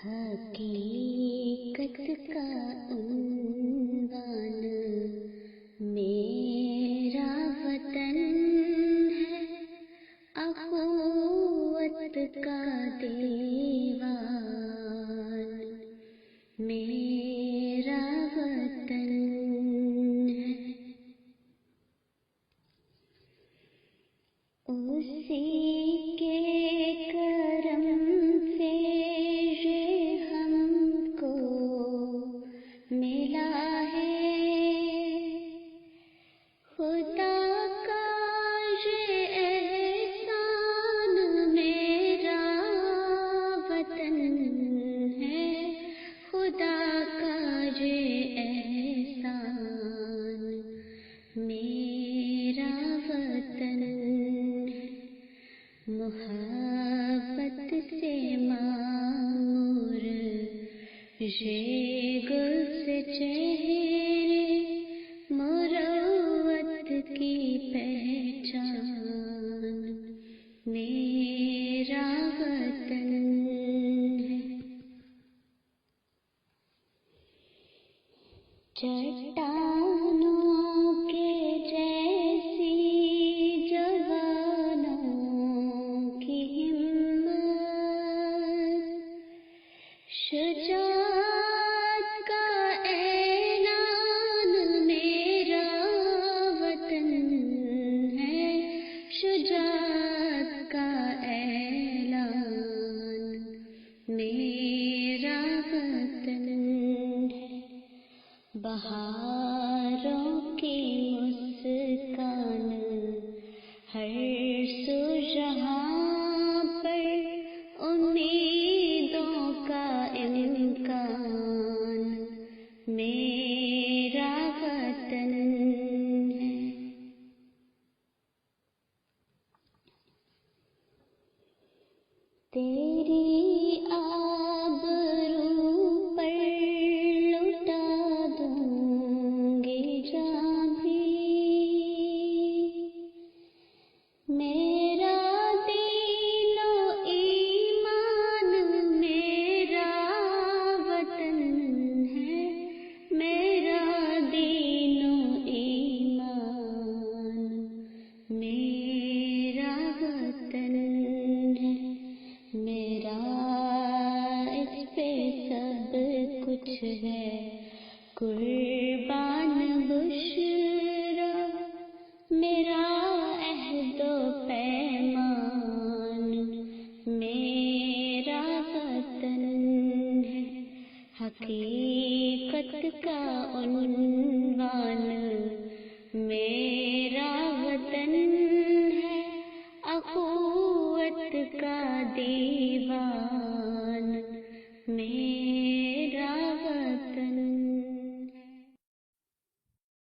حقیقت کا عنوان میرا وطن ہے، اخوت کا دیوان میرا وطن ہے، اسی کے کرم سے یہ ہم کو ملا ہے، خدا کا یہ احسان میرا وطن ہے، خدا کا یہ احسان میرا وطن ہے، محبت سے معمور یہ گل سے چہرے مروت کی پہچان میرا وطن ہے، چٹانوں کے جیسی جوانوں کی ہمت، شجاعت کا اعلان میرا وطن ہے، شجاعت کا اعلان میرا وطن ہے، بہاروں کی مسکان ہر سو جہاں پر، امیدوں کا امکان میرا وطن ہے، تیری آبرو پر لٹا دوں گی جاں بھی، میرا دین و ایمان میرا وطن ہے، میرا دین و ایمان میرا وطن ہے، میرا اس پہ سب کچھ ہے قربان بشرا، میرا عہد و پیمان میرا وطن ہے، حقیقت کا عنوان میرا